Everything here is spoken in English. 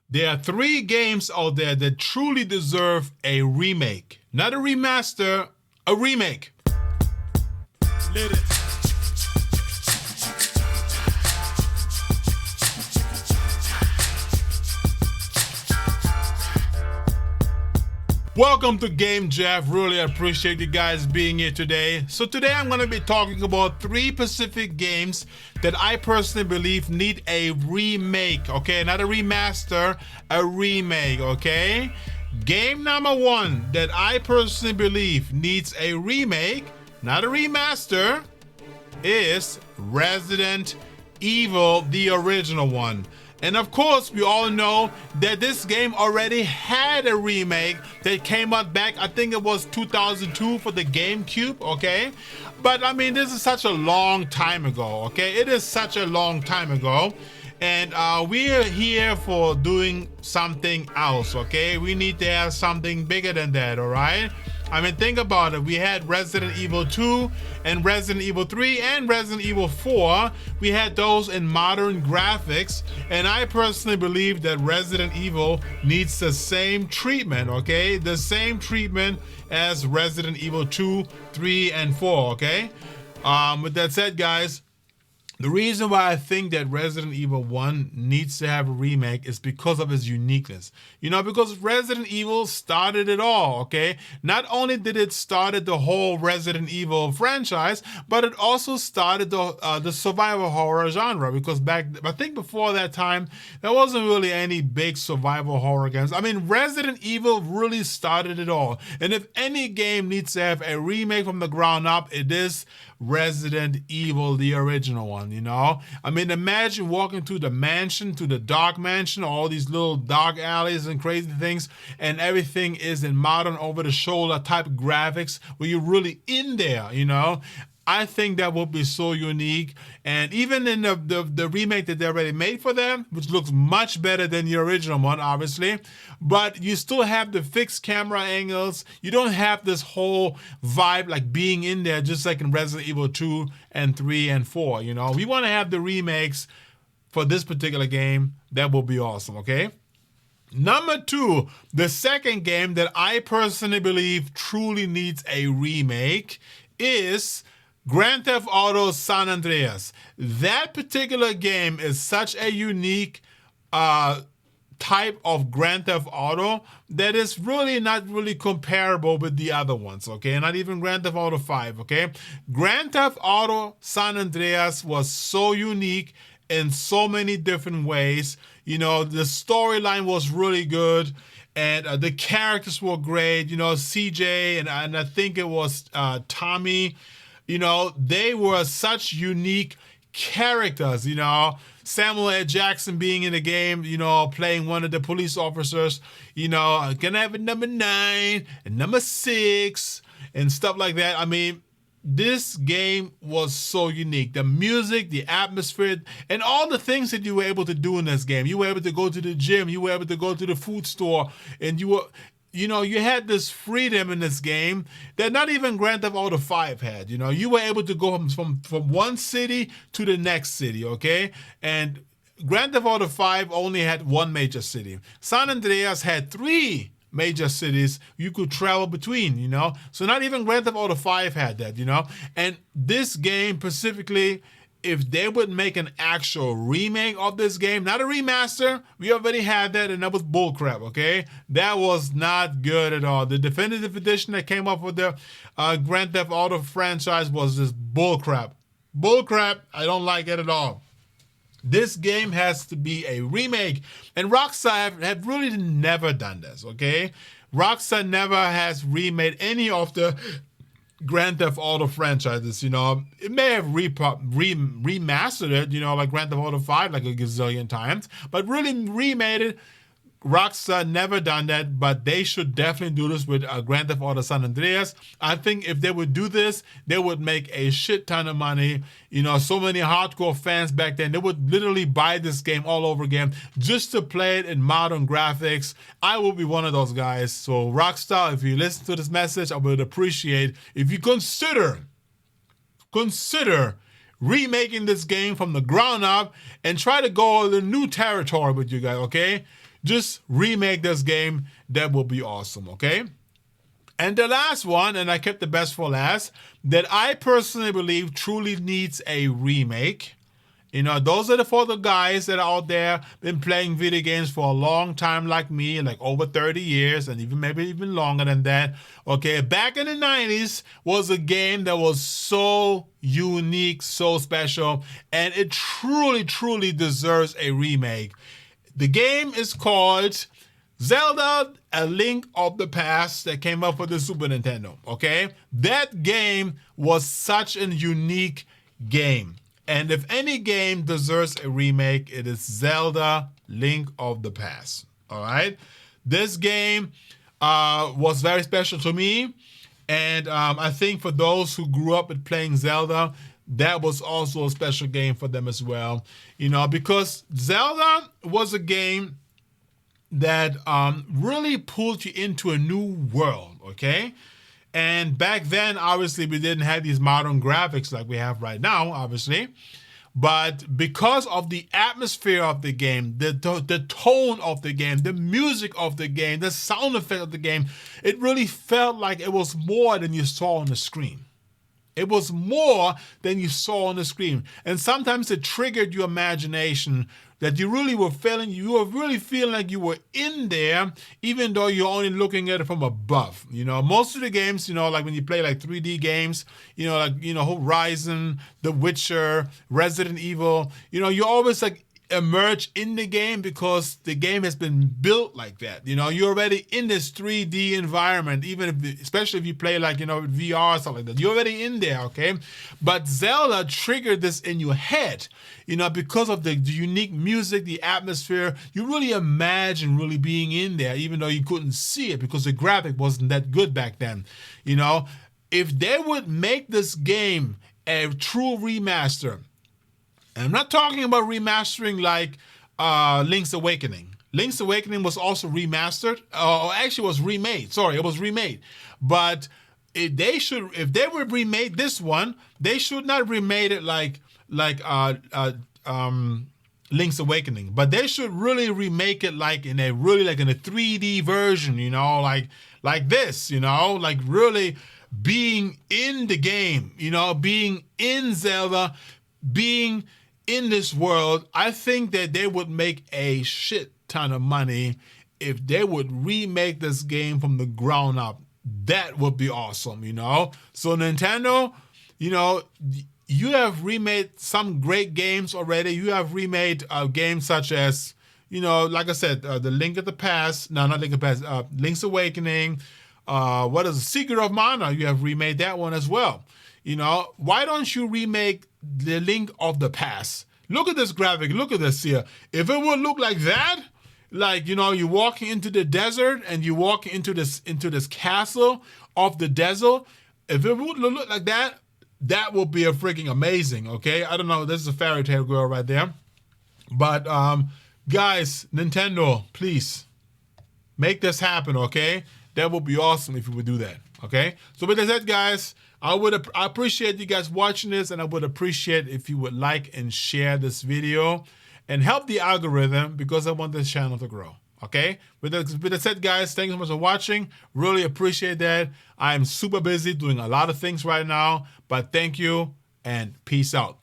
There are three games out there that truly deserve a remake. Not a remaster, a remake. Let it. Welcome to Game Jeff. Really appreciate you guys being here today. So today I'm going to be talking about three specific games that I personally believe need a remake, okay? Not a remaster, a remake, okay? Game number one that I personally believe needs a remake, not a remaster, is Resident Evil, the original one. And of course, we all know that this game already had a remake that came out back, I think it was 2002 for the GameCube, okay? But I mean, this is such a long time ago, okay? It is such a long time ago. And we're here for doing something else, okay? We need to have something bigger than that, all right? I mean, think about it. We had Resident Evil 2 and Resident Evil 3 and Resident Evil 4. We had those in modern graphics. And I personally believe that Resident Evil needs the same treatment, okay? The same treatment as Resident Evil 2, 3, and 4, okay? With that said, guys, the reason why I think that Resident Evil 1 needs to have a remake is because of its uniqueness. You know, because Resident Evil started it all, okay? Not only did it started the whole Resident Evil franchise, but it also started the survival horror genre, because I think before that time, there wasn't really any big survival horror games. I mean, Resident Evil really started it all. And if any game needs to have a remake from the ground up, it is Resident Evil, the original one, you know? I mean, imagine walking to the mansion, to the dark mansion, all these little dark alleys and crazy things, and everything is in modern over-the-shoulder type graphics where you're really in there, you know? I think that would be so unique. And even in the remake that they already made for them, which looks much better than the original one, obviously, but you still have the fixed camera angles. You don't have this whole vibe like being in there, just like in Resident Evil 2 and 3 and 4, you know? We want to have the remakes for this particular game. That will be awesome, okay? Number two, the second game that I personally believe truly needs a remake is Grand Theft Auto San Andreas. That particular game is such a unique type of Grand Theft Auto that is really not really comparable with the other ones, okay? Not even Grand Theft Auto 5, okay? Grand Theft Auto San Andreas was so unique in so many different ways. You know, the storyline was really good, and the characters were great. You know, CJ and I think it was Tommy. You know, they were such unique characters, you know. Samuel L. Jackson being in the game, you know, playing one of the police officers, you know, gonna have a number 9 and number 6 and stuff like that. I mean, this game was so unique. The music, the atmosphere, and all the things that you were able to do in this game. You were able to go to the gym, you were able to go to the food store, and you know, you had this freedom in this game that not even Grand Theft Auto 5 had. You know, you were able to go from one city to the next city, okay? And Grand Theft Auto 5 only had one major city. San Andreas had 3 major cities you could travel between, you know? So not even Grand Theft Auto 5 had that, you know? And this game specifically, if they would make an actual remake of this game, not a remaster, we already had that, and that was bullcrap, okay? That was not good at all. The definitive edition that came up with the Grand Theft Auto franchise was just bullcrap. Bullcrap, I don't like it at all. This game has to be a remake, and Rockstar have really never done this, okay? Rockstar never has remade any of the Grand Theft Auto franchises, you know. It may have remastered it, you know, like Grand Theft Auto 5 like a gazillion times, but really remade it. Rockstar never done that, but they should definitely do this with Grand Theft Auto San Andreas. I think if they would do this, they would make a shit ton of money. You know, so many hardcore fans back then, they would literally buy this game all over again just to play it in modern graphics. I will be one of those guys. So Rockstar, if you listen to this message, I would appreciate if you consider remaking this game from the ground up and try to go in a new territory with you guys, okay? Just remake this game. That will be awesome, okay? And the last one, and I kept the best for last, that I personally believe truly needs a remake. You know, those are for the guys that are out there, been playing video games for a long time like me, like over 30 years, and maybe even longer than that. Okay, back in the 90s was a game that was so unique, so special, and it truly, truly deserves a remake. The game is called Zelda, A Link of the Past, that came up with the Super Nintendo, okay? That game was such a unique game. And if any game deserves a remake, it is Zelda, Link of the Past, all right? This game was very special to me. And I think for those who grew up with playing Zelda, that was also a special game for them as well. You know, because Zelda was a game that really pulled you into a new world, okay? And back then, obviously, we didn't have these modern graphics like we have right now, obviously. But because of the atmosphere of the game, the tone of the game, the music of the game, the sound effect of the game, it really felt like it was more than you saw on the screen. It was more than you saw on the screen. And sometimes it triggered your imagination that you really were feeling like you were in there, even though you're only looking at it from above. You know, most of the games, you know, like when you play like 3D games, you know, like, you know, Horizon, The Witcher, Resident Evil, you know, you're always like emerge in the game because the game has been built like that. You know, you're already in this 3D environment, even if, especially if you play like, you know, VR, stuff like that. You're already in there, okay? But Zelda triggered this in your head, you know, because of the unique music, the atmosphere. You really imagine really being in there, even though you couldn't see it because the graphic wasn't that good back then. You know, if they would make this game a true remaster, and I'm not talking about remastering like Link's Awakening. Link's Awakening was also remastered, or actually was remade. Sorry, it was remade. But if they would remade this one, they should not remade it like Link's Awakening. But they should really remake it like in a 3D version, you know, like this, you know, like really being in the game, you know, being in Zelda, being in this world. I think that they would make a shit ton of money if they would remake this game from the ground up. That would be awesome, you know? So Nintendo, you know, you have remade some great games already. You have remade games such as, you know, like I said, the Link of the Past. No, not Link of the Past. Link's Awakening. What is it? Secret of Mana? You have remade that one as well. You know, why don't you remake the Link of the Past? Look at this graphic. Look at this here. If it would look like that, like, you know, you're walking into the desert and you walk into this castle of the desert. If it would look like that, that would be a freaking amazing. Okay, I don't know. This is a fairy tale girl right there. But guys, Nintendo, please make this happen. Okay, that would be awesome if you would do that. Okay, so with that said, guys, I appreciate you guys watching this, and I would appreciate if you would like and share this video and help the algorithm, because I want this channel to grow. Okay, with that said, guys, thank you so much for watching. Really appreciate that. I'm super busy doing a lot of things right now, but thank you and peace out.